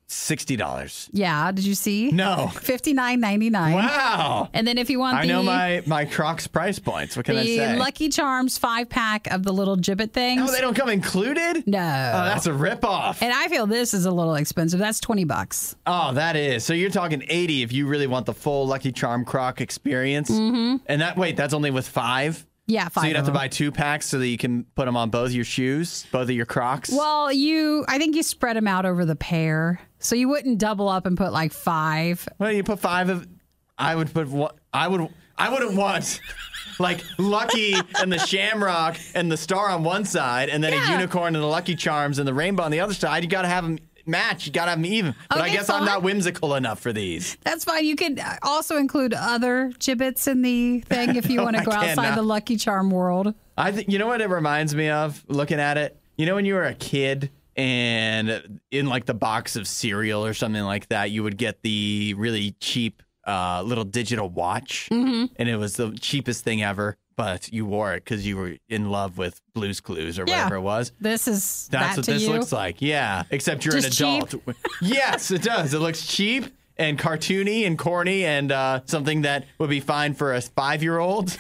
Speaker 1: $60.
Speaker 2: Yeah. Did you see?
Speaker 1: No.
Speaker 2: $59.99.
Speaker 1: Wow.
Speaker 2: And then if you want
Speaker 1: I know my Crocs price points. What can I say?
Speaker 2: The Lucky Charms 5-pack of the little gibbet things.
Speaker 1: Oh, they don't come included?
Speaker 2: No.
Speaker 1: Oh, that's a ripoff.
Speaker 2: And I feel this is a little expensive. That's $20.
Speaker 1: Oh, that is. So you're talking $80 if you really want the full Lucky Charm Croc experience. Mm-hmm. And that's only with 5?
Speaker 2: Yeah, 5.
Speaker 1: So you'd have to buy 2 packs so that you can put them on both your shoes, both of your Crocs?
Speaker 2: Well, I think you spread them out over the pair. So you wouldn't double up and put like 5.
Speaker 1: Well, you put 5 of... I would put... I wouldn't want... Like Lucky and the Shamrock and the star on one side, and then a unicorn and the Lucky Charms and the rainbow on the other side. You got to have them match. You got to have them even. But
Speaker 2: Okay,
Speaker 1: I guess
Speaker 2: fine.
Speaker 1: I'm not whimsical enough for these.
Speaker 2: That's fine. You could also include other gibbets in the thing if you want to go outside the Lucky Charm world.
Speaker 1: You know what it reminds me of, looking at it? You know when you were a kid and in like the box of cereal or something like that, you would get the really cheap little digital watch, and it was the cheapest thing ever, but you wore it because you were in love with Blue's Clues or whatever it was.
Speaker 2: This is
Speaker 1: That's what this looks like. Yeah, except you're
Speaker 2: Just
Speaker 1: an adult. Yes, it does. It looks cheap and cartoony and corny and something that would be fine for a 5-year-old,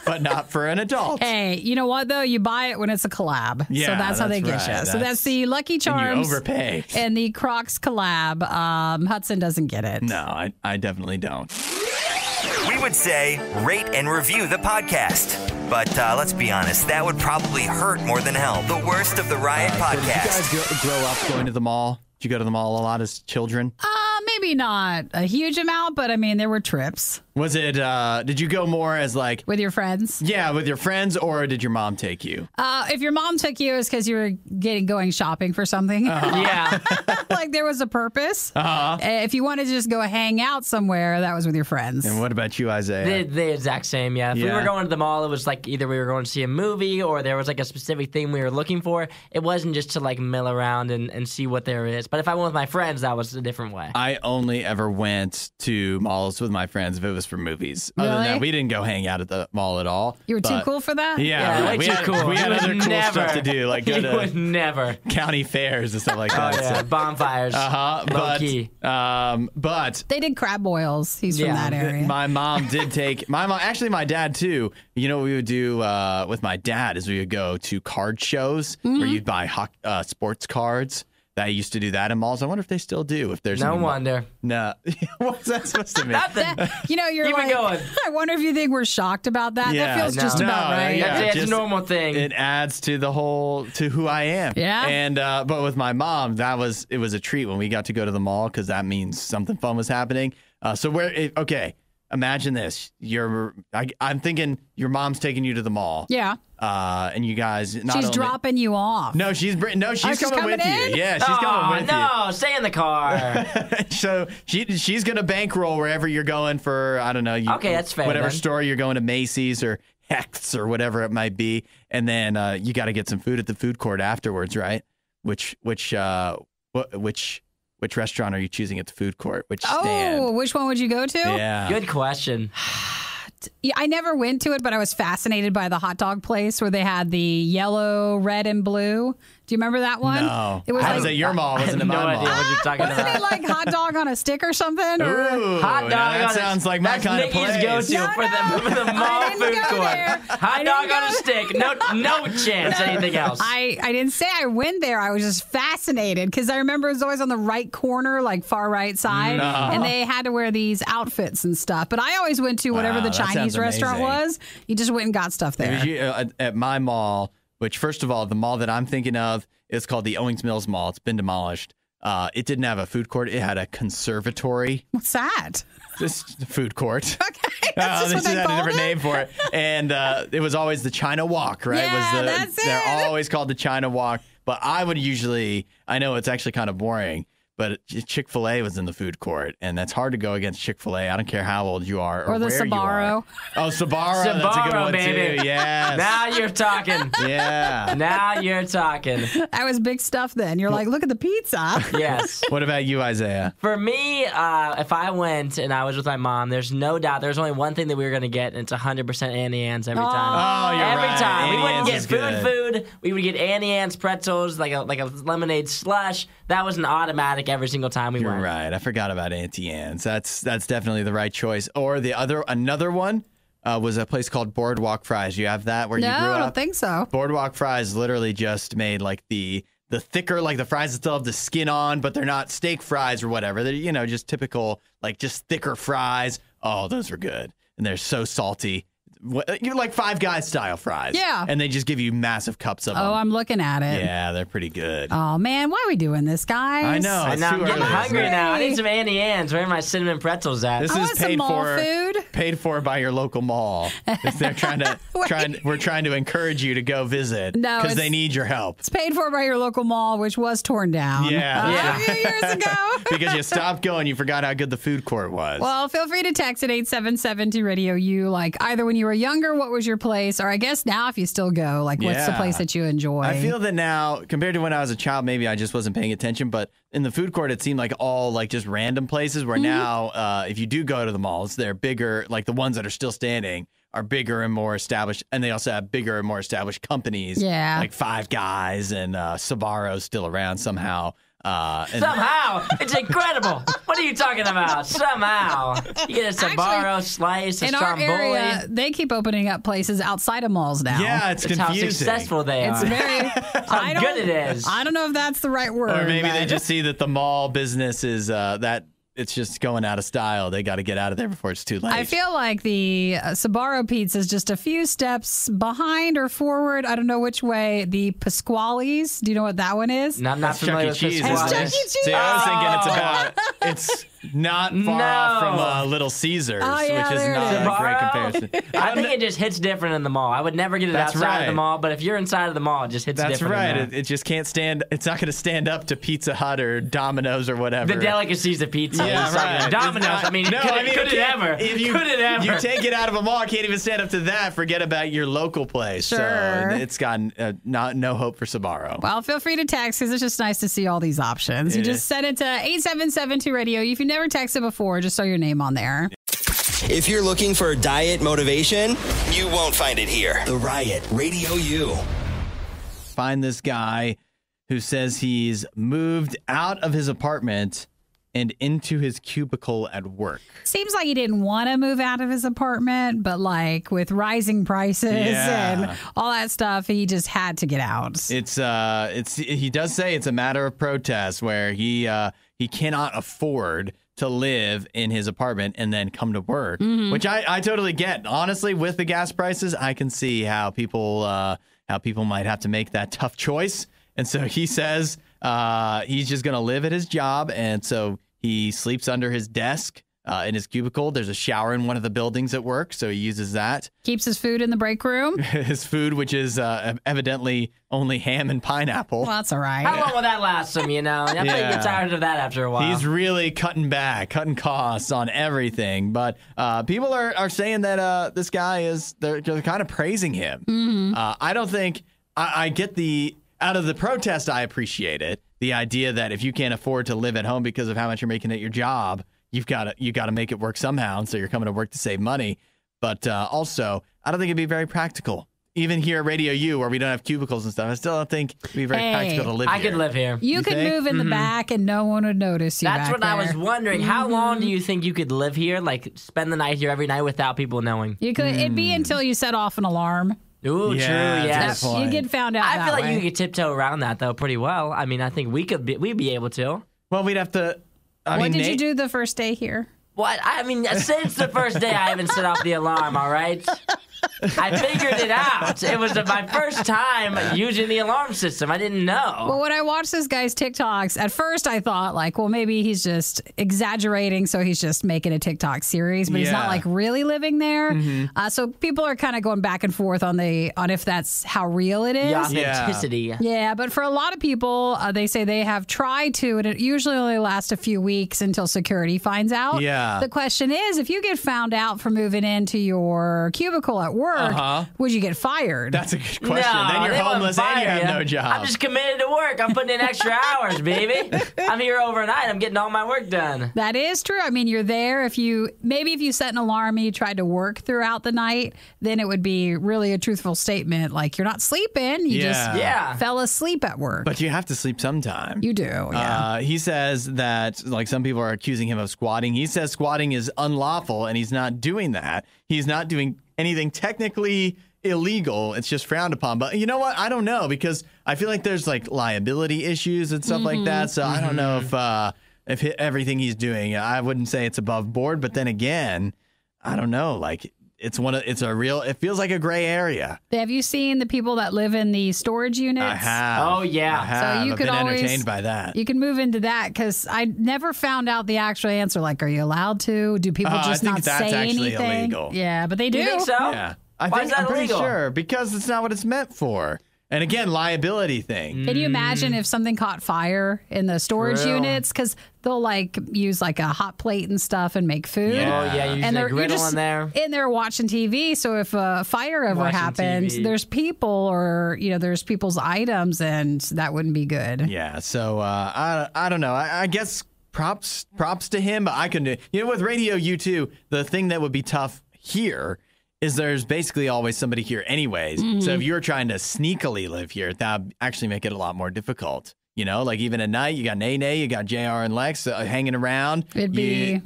Speaker 1: but not for an adult.
Speaker 2: Hey, you know what, though? You buy it when it's a collab.
Speaker 1: Yeah,
Speaker 2: so that's how they get
Speaker 1: right.
Speaker 2: you. So that's the Lucky Charms.
Speaker 1: And you overpay.
Speaker 2: And the Crocs collab. Hudson doesn't get it.
Speaker 1: No, I definitely don't.
Speaker 4: We would say rate and review the podcast. But let's be honest, that would probably hurt more than hell. The Worst of the Riot podcast.
Speaker 1: Did you guys grow up going to the mall? Did you go to the mall a lot as children?
Speaker 2: Maybe not a huge amount, but I mean, there were trips.
Speaker 1: Was it, did you go more as like...
Speaker 2: With your friends?
Speaker 1: Yeah, with your friends, or did your mom take you?
Speaker 2: If your mom took you, it's because you were going shopping for something.
Speaker 3: Yeah.
Speaker 2: Like there was a purpose. If you wanted to just go hang out somewhere, that was with your friends.
Speaker 1: And what about you, Isaiah?
Speaker 3: The exact same, yeah. If we were going to the mall, it was like either we were going to see a movie or there was like a specific thing we were looking for. It wasn't just to like mill around and see what there is. But if I went with my friends, that was a different way.
Speaker 1: I only ever went to malls with my friends if it was for movies.
Speaker 2: Really?
Speaker 1: Other than that, we didn't go hang out at the mall at all.
Speaker 2: You were too cool for that?
Speaker 1: Yeah,
Speaker 3: way
Speaker 1: we
Speaker 3: too
Speaker 1: had,
Speaker 3: cool.
Speaker 1: We had
Speaker 3: You
Speaker 1: other
Speaker 3: would
Speaker 1: cool
Speaker 3: never.
Speaker 1: stuff to do, like go
Speaker 3: You
Speaker 1: to
Speaker 3: would never.
Speaker 1: county fairs and stuff like that.
Speaker 3: Oh, yeah. Bonfires. Low key.
Speaker 1: But
Speaker 2: They did crab boils. He's from that area.
Speaker 1: my mom did take actually my dad too. You know what we would do with my dad is we would go to card shows where you'd buy sports cards. I used to do that in malls. I wonder if they still do. If there's
Speaker 3: No wonder.
Speaker 1: No, what's that supposed to mean?
Speaker 3: Nothing.
Speaker 2: You're
Speaker 3: Keep it
Speaker 2: like,
Speaker 3: going.
Speaker 2: I wonder if you think we're shocked about that.
Speaker 1: Yeah,
Speaker 2: That feels just
Speaker 1: no.
Speaker 2: about right.
Speaker 1: Yeah,
Speaker 3: It's a
Speaker 1: just-
Speaker 3: normal thing.
Speaker 1: It adds to to who I am.
Speaker 2: Yeah.
Speaker 1: And but with my mom, it was a treat when we got to go to the mall because that means something fun was happening. Okay, imagine this. I'm thinking your mom's taking you to the mall.
Speaker 2: Yeah.
Speaker 1: And you guys
Speaker 2: She's dropping you off.
Speaker 1: No, she's coming with
Speaker 2: in?
Speaker 1: you. Yeah, she's coming with
Speaker 3: no, stay in the car.
Speaker 1: you. So she's gonna bankroll wherever you're going for. I don't know.
Speaker 3: Okay, that's fair,
Speaker 1: Whatever
Speaker 3: then.
Speaker 1: store you're going to, Macy's or Hecht's or whatever it might be, and then you got to get some food at the food court afterwards, right? Which which restaurant are you choosing at the food court? Which stand?
Speaker 2: Oh, which one would you go to?
Speaker 1: Yeah.
Speaker 3: Good question.
Speaker 2: Yeah, I never went to it, but I was fascinated by the hot dog place where they had the yellow, red, and blue. Do you remember that one?
Speaker 1: No.
Speaker 2: It was
Speaker 1: I was at your mall. Wasn't it my
Speaker 3: no
Speaker 1: mall?
Speaker 3: idea what you're talking
Speaker 2: Wasn't
Speaker 3: about.
Speaker 2: it like hot dog on a stick or something?
Speaker 1: Ooh,
Speaker 3: Hot dog
Speaker 1: that
Speaker 3: on
Speaker 1: sounds like my
Speaker 3: that's
Speaker 1: kind of
Speaker 3: Nikki's
Speaker 1: place.
Speaker 3: go-to for the mall
Speaker 2: I didn't
Speaker 3: food
Speaker 2: go
Speaker 3: court.
Speaker 2: there.
Speaker 3: Hot dog on a stick. No chance. Anything else?
Speaker 2: I didn't say I went there. I was just fascinated because I remember it was always on the right corner, like far right side, and they had to wear these outfits and stuff. But I always went to whatever
Speaker 1: Wow,
Speaker 2: the
Speaker 1: that
Speaker 2: Chinese
Speaker 1: sounds
Speaker 2: restaurant
Speaker 1: amazing.
Speaker 2: was. You just went and got stuff there.
Speaker 1: At my mall, which first of all, the mall that I'm thinking of is called the Owings Mills Mall. It's been demolished. It didn't have a food court. It had a conservatory.
Speaker 2: What's that?
Speaker 1: This food court.
Speaker 2: Okay, that's just
Speaker 1: they
Speaker 2: what they
Speaker 1: had a
Speaker 2: called
Speaker 1: different
Speaker 2: it?
Speaker 1: name for it. And it was always the China Walk, right?
Speaker 2: Yeah, that's it.
Speaker 1: They're always called the China Walk. But I would usually, I know it's actually kind of boring, but Chick-fil-A was in the food court, and that's hard to go against Chick-fil-A. I don't care how old you are or
Speaker 2: Or the
Speaker 1: where you
Speaker 2: Sbarro.
Speaker 1: are. Oh, Sbarro. That's a good
Speaker 3: Sbarro,
Speaker 1: one,
Speaker 3: baby.
Speaker 1: too. Yes.
Speaker 3: Now you're talking.
Speaker 1: Yeah.
Speaker 3: Now you're talking.
Speaker 2: That was big stuff then. You're like, look at the pizza.
Speaker 3: Yes.
Speaker 1: What about you, Isaiah?
Speaker 3: For me, if I went and I was with my mom, there's no doubt there's only one thing that we were going to get, and it's 100% Annie Ann's every time.
Speaker 1: Oh, you're
Speaker 3: Every
Speaker 1: right.
Speaker 3: time. We
Speaker 1: Annie
Speaker 3: wouldn't
Speaker 1: Ann's
Speaker 3: get
Speaker 1: is good.
Speaker 3: food. We would get Annie Ann's pretzels, like a lemonade slush. That was an automatic every single time we
Speaker 1: You're
Speaker 3: went.
Speaker 1: right. I forgot about Auntie Anne's. That's definitely the right choice. Or another one was a place called Boardwalk Fries. You have that where you
Speaker 2: No,
Speaker 1: grew up?
Speaker 2: I don't think so.
Speaker 1: Boardwalk Fries literally just made like the thicker, like the fries that still have the skin on, but they're not steak fries or whatever. They're, just typical, like just thicker fries. Oh, those were good. And they're so salty. You're like Five Guys style fries.
Speaker 2: Yeah.
Speaker 1: And they just give you massive cups of them.
Speaker 2: Oh, I'm looking at it.
Speaker 1: Yeah, they're pretty good.
Speaker 2: Oh, man, why are we doing this, guys?
Speaker 1: I know.
Speaker 3: And
Speaker 1: It's
Speaker 3: now I'm
Speaker 1: too
Speaker 3: getting
Speaker 1: early.
Speaker 3: hungry now. I need some Annie Ann's. Where are my cinnamon pretzels at?
Speaker 1: This
Speaker 2: I
Speaker 1: is
Speaker 2: want some
Speaker 1: paid
Speaker 2: mall
Speaker 1: for
Speaker 2: food.
Speaker 1: paid for by your local mall. They're we're trying to encourage you to go visit
Speaker 2: No,
Speaker 1: because they
Speaker 2: it's-
Speaker 1: need your help.
Speaker 2: It's paid for by your local mall, which was torn down.
Speaker 1: Yeah.
Speaker 2: A few years ago.
Speaker 1: Because you stopped going, you forgot how good the food court was.
Speaker 2: Well, feel free to text at 877 to Radio U. Like either when you were younger, what was your place? Or I guess now if you still go, like what's the
Speaker 1: Yeah.
Speaker 2: place that you enjoy?
Speaker 1: I feel that now, compared to when I was a child, maybe I just wasn't paying attention. But in the food court, it seemed like all like just random places. Where now, if you do go to the malls, they're bigger. Like the ones that are still standing are bigger and more established, and they also have bigger and more established companies.
Speaker 2: Yeah.
Speaker 1: like Five Guys and Sbarro's still around somehow. And
Speaker 3: Somehow. It's incredible. What are you talking about? Somehow. You get a Sbarro slice, a
Speaker 2: in our
Speaker 3: Stromboli.
Speaker 2: area, they keep opening up places outside of malls now.
Speaker 1: yeah, it's
Speaker 3: That's how
Speaker 1: confusing.
Speaker 3: successful they
Speaker 2: It's
Speaker 3: are.
Speaker 2: very
Speaker 3: How good it is.
Speaker 2: I don't know if that's the right word.
Speaker 1: Or maybe they
Speaker 2: but-
Speaker 1: just see that the mall business is that it's just going out of style. They got to get out of there before it's too late.
Speaker 2: I feel like the Sbarro pizza is just a few steps behind or forward. I don't know which way. The Pasquale's. Do you know what that one is?
Speaker 3: I'm not
Speaker 1: That's Chuck E.
Speaker 3: familiar with
Speaker 1: Cheese.
Speaker 3: this
Speaker 1: isn't
Speaker 2: It's
Speaker 1: it?
Speaker 2: Chuck E. Cheese.
Speaker 1: See, I was thinking it's not far off from Little Caesars,
Speaker 2: Oh, yeah,
Speaker 1: which is
Speaker 2: there it
Speaker 1: not
Speaker 2: is.
Speaker 1: a great
Speaker 3: Sbarro?
Speaker 1: comparison.
Speaker 3: I think it just hits different in the mall. I would never get it
Speaker 1: That's
Speaker 3: outside of the
Speaker 1: right.
Speaker 3: mall, but if you're inside of the mall, it just hits
Speaker 1: That's
Speaker 3: different.
Speaker 1: right.
Speaker 3: in there.
Speaker 1: It just can't stand. It's not going to stand up to Pizza Hut or Domino's or whatever.
Speaker 3: The delicacies of pizza.
Speaker 1: Yeah,
Speaker 3: It's like
Speaker 1: right.
Speaker 3: Domino's.
Speaker 1: It's not-
Speaker 3: I mean,
Speaker 1: no,
Speaker 3: could
Speaker 1: I mean,
Speaker 3: it
Speaker 1: can't-
Speaker 3: ever?
Speaker 1: If you,
Speaker 3: Could it ever?
Speaker 1: You take it out of a mall, can't even stand up to that. Forget about your local place.
Speaker 2: Sure.
Speaker 1: So it's gotten no hope for Sbarro.
Speaker 2: Well, feel free to text because it's just nice to see all these options. You
Speaker 1: Yeah.
Speaker 2: just send it to 877 Radio. If you never texted before, just throw your name on there.
Speaker 4: If you're looking for diet motivation, you won't find it here. The Riot, Radio U.
Speaker 1: Find this guy who says he's moved out of his apartment and into his cubicle at work.
Speaker 2: Seems like he didn't want to move out of his apartment, but like with rising prices
Speaker 1: Yeah.
Speaker 2: and all that stuff, he just had to get out.
Speaker 1: It's he does say it's a matter of protest where he cannot afford to live in his apartment and then come to work, which I totally get. Honestly, with the gas prices, I can see how people might have to make that tough choice. And so he says he's just going to live at his job, and so he sleeps under his desk in his cubicle. There's a shower in one of the buildings at work, so he uses that.
Speaker 2: Keeps his food in the break room.
Speaker 1: His food, which is evidently only ham and pineapple.
Speaker 2: Well, that's all right.
Speaker 3: How long will that last him, you know? I think you get tired of that after a while.
Speaker 1: He's really cutting costs on everything. But people are saying that this guy they're kind of praising him. I don't think, I get out of the protest, I appreciate it. The idea that if you can't afford to live at home because of how much you're making at your job, you got to make it work somehow. And so you're coming to work to save money. But also, I don't think it'd be very practical. Even here at Radio U, where we don't have cubicles and stuff, I still don't think it'd be very practical to live here.
Speaker 3: I could live here.
Speaker 2: You could move in the back and no one would notice you.
Speaker 3: That's what
Speaker 2: there.
Speaker 3: I was wondering. How long do you think you could live here? Like, spend the night here every night without people knowing?
Speaker 2: You could. It'd be until you set off an alarm.
Speaker 3: Ooh,
Speaker 1: Yeah,
Speaker 3: true,
Speaker 1: that's
Speaker 3: yes.
Speaker 1: a good point.
Speaker 2: You get found out.
Speaker 3: I feel like
Speaker 2: way.
Speaker 3: you could tiptoe around that, though, pretty well. I mean, I think we'd be able to.
Speaker 1: Well, we'd have to.
Speaker 2: What did you do the first day here?
Speaker 3: What? I mean, since the first day, I haven't set off the alarm, all right? I figured it out. It was my first time using the alarm system. I didn't know.
Speaker 2: Well, when I watched this guy's TikToks, at first I thought, like, well, maybe he's just exaggerating, so he's just making a TikTok series, but he's not, like, really living there. So people are kind of going back and forth on if that's how real it is.
Speaker 3: The authenticity.
Speaker 2: Yeah, but for a lot of people, they say they have tried to, and it usually only lasts a few weeks until security finds out.
Speaker 1: Yeah.
Speaker 2: The question is, if you get found out for moving into your cubicle at work, would you get fired?
Speaker 1: That's a good question.
Speaker 3: No,
Speaker 1: Then you're
Speaker 3: they wouldn't
Speaker 1: homeless and you
Speaker 3: fire
Speaker 1: have
Speaker 3: ya.
Speaker 1: no job.
Speaker 3: I'm just committed to work. I'm putting in extra hours, baby. I'm here overnight. I'm getting all my work done.
Speaker 2: That is true. I mean, you're there. If you set an alarm and you tried to work throughout the night, then it would be really a truthful statement. Like, you're not sleeping. You just fell asleep at work.
Speaker 1: But you have to sleep sometime.
Speaker 2: You do, yeah.
Speaker 1: He says that, like, some people are accusing him of squatting. He says squatting is unlawful, and he's not doing that. He's not doing anything technically illegal. It's just frowned upon. But you know what? I don't know, because I feel like there's, like, liability issues and stuff like that. So I don't know if everything he's doing, I wouldn't say it's above board. But then again, I don't know. Like, it feels like a gray area.
Speaker 2: Have you seen the people that live in the storage units?
Speaker 1: I have.
Speaker 3: Oh, yeah.
Speaker 1: I have.
Speaker 2: So you
Speaker 1: I've
Speaker 2: could
Speaker 1: been
Speaker 2: always
Speaker 1: entertained by that.
Speaker 2: You can move into that, because I never found out the actual answer. Like, are you allowed to? Do people just
Speaker 1: I think
Speaker 2: not
Speaker 1: that's
Speaker 2: say
Speaker 1: actually
Speaker 2: anything?
Speaker 1: illegal.
Speaker 2: Yeah, but they do.
Speaker 3: You think so?
Speaker 1: Yeah.
Speaker 3: Why is that
Speaker 1: I'm pretty
Speaker 3: illegal?
Speaker 1: sure, because it's not what it's meant for. And again, liability thing.
Speaker 2: Can you imagine if something caught fire in the storage
Speaker 3: True.
Speaker 2: units? Because they'll, like, use, like, a hot plate and stuff and make food.
Speaker 1: Yeah.
Speaker 3: Oh, yeah, you use a griddle in there.
Speaker 2: In there watching TV. So if a fire ever
Speaker 3: Watching
Speaker 2: happens,
Speaker 3: TV.
Speaker 2: there's people, or, there's people's items, and that wouldn't be good.
Speaker 1: Yeah, so I don't know. I guess props to him, but I couldn't do. With Radio U too, the thing that would be tough here is there's basically always somebody here anyways. So if you're trying to sneakily live here, that would actually make it a lot more difficult. Like even at night, you got Nene, you got JR and Lex hanging around.
Speaker 2: It'd be...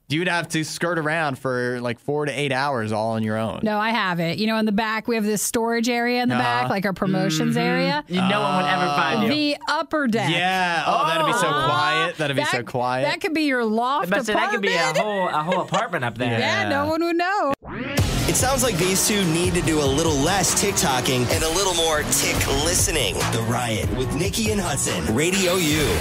Speaker 1: You would have to skirt around for like 4 to 8 hours all on your own.
Speaker 2: No, I have it. In the back, we have this storage area in the back, like our promotions area.
Speaker 3: No one would ever find you.
Speaker 2: The upper deck.
Speaker 1: Yeah. Oh, that'd be so quiet. That'd be so quiet.
Speaker 2: That could be your loft
Speaker 3: But
Speaker 2: apartment.
Speaker 3: that could be a whole apartment up there.
Speaker 2: Yeah, no one would know.
Speaker 4: It sounds like these two need to do a little less TikToking and a little more tick listening. The Riot with Nikki and Hudson. Radio U.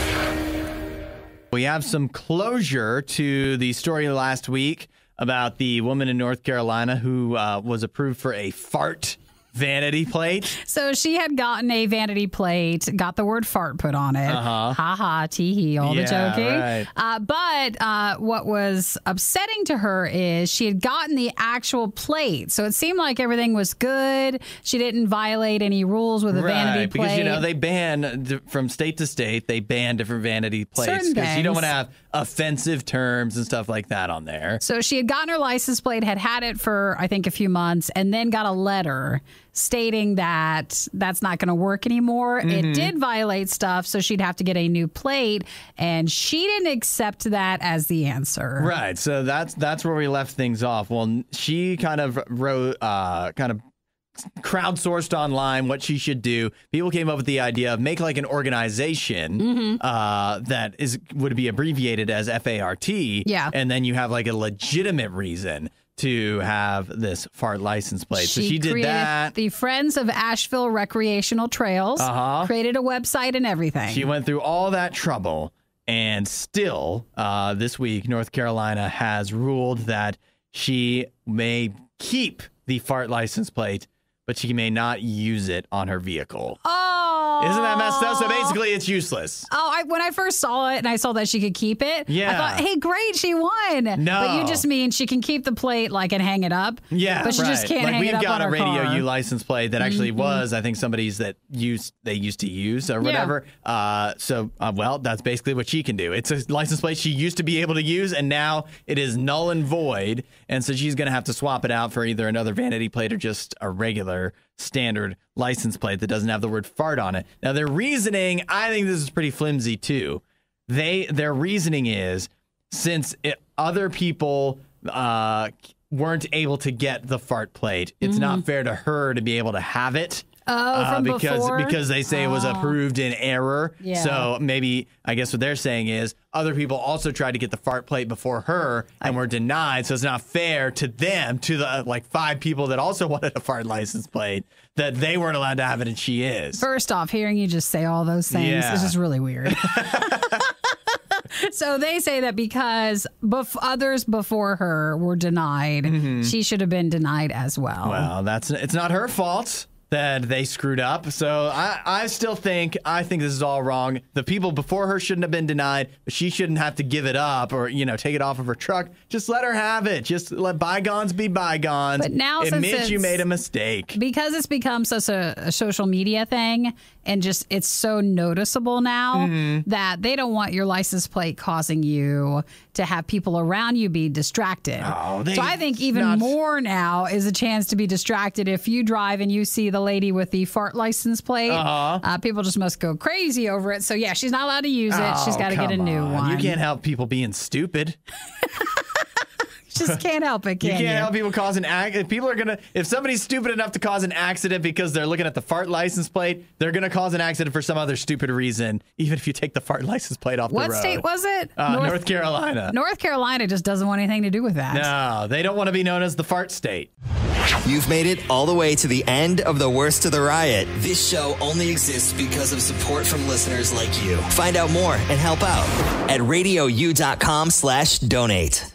Speaker 1: We have some closure to the story last week about the woman in North Carolina who was approved for a fart vanity plate.
Speaker 2: So she had gotten a vanity plate, got the word fart put on it. Ha ha, tee hee, all the joking.
Speaker 1: Right.
Speaker 2: But what was upsetting to her is she had gotten the actual plate. So it seemed like everything was good. She didn't violate any rules with a vanity plate.
Speaker 1: Because, they ban, from state to state, they ban different vanity plates.
Speaker 2: Certain
Speaker 1: Because you don't
Speaker 2: things.
Speaker 1: want to have offensive terms and stuff like that on there.
Speaker 2: So she had gotten her license plate, had it for, I think, a few months, and then got a letter stating that that's not going to work anymore. It did violate stuff, so she'd have to get a new plate, and she didn't accept that as the answer.
Speaker 1: Right. So that's where we left things off. Well, she kind of wrote, crowdsourced online what she should do. People came up with the idea of make like an organization that would be abbreviated as FART.
Speaker 2: Yeah.
Speaker 1: And then you have like a legitimate reason to have this fart license plate. So she did
Speaker 2: created
Speaker 1: that.
Speaker 2: The Friends of Asheville Recreational Trails created a website and everything.
Speaker 1: She went through all that trouble, and still this week, North Carolina has ruled that she may keep the fart license plate, but she may not use it on her vehicle.
Speaker 2: Oh.
Speaker 1: Isn't that messed up? So basically, it's useless.
Speaker 2: Oh, when I first saw it and I saw that she could keep it,
Speaker 1: Yeah.
Speaker 2: I thought, hey, great, she won.
Speaker 1: No.
Speaker 2: But you just mean she can keep the plate and hang it up.
Speaker 1: Yeah,
Speaker 2: but she just can't hang it up on her car.
Speaker 1: We've got a RadioU license plate that actually was, I think, somebody's that they used to use or whatever. Well, that's basically what she can do. It's a license plate she used to be able to use, and now it is null and void. And so she's going to have to swap it out for either another vanity plate or just a regular standard license plate that doesn't have the word fart on it. Now, their reasoning, I think this is pretty flimsy, too. Their reasoning is, since other people weren't able to get the fart plate, it's not fair to her to be able to have it.
Speaker 2: From before?
Speaker 1: Because they say it was approved in error.
Speaker 2: Yeah.
Speaker 1: So maybe, I guess what they're saying is other people also tried to get the fart plate before her and were denied. So it's not fair to them, to the 5 people that also wanted a fart license plate, that they weren't allowed to have it and she is.
Speaker 2: First off, hearing you just say all those things is just really weird. So they say that because others before her were denied, she should have been denied as well.
Speaker 1: Well, it's not her fault that they screwed up. So I still think this is all wrong. The people before her shouldn't have been denied, but she shouldn't have to give it up or, take it off of her truck. Just let her have it. Just let bygones be bygones.
Speaker 2: But now
Speaker 1: admit you made a mistake.
Speaker 2: Because it's become such a social media thing and just it's so noticeable now that they don't want your license plate causing you to have people around you be distracted. So I think even more now is a chance to be distracted. If you drive and you see the lady with the fart license plate, people just must go crazy over it. So yeah, she's not allowed to use it. She's got to get a new one.
Speaker 1: You can't help people being stupid.
Speaker 2: Just can't help it,
Speaker 1: You can't help people causing accident. If somebody's stupid enough to cause an accident because they're looking at the fart license plate, they're going to cause an accident for some other stupid reason, even if you take the fart license plate off the road.
Speaker 2: What state was it?
Speaker 1: North Carolina.
Speaker 2: North Carolina just doesn't want anything to do with that.
Speaker 1: No, they don't want to be known as the fart state.
Speaker 4: You've made it all the way to the end of the Worst of the Riot. This show only exists because of support from listeners like you. Find out more and help out at RadioU.com/donate.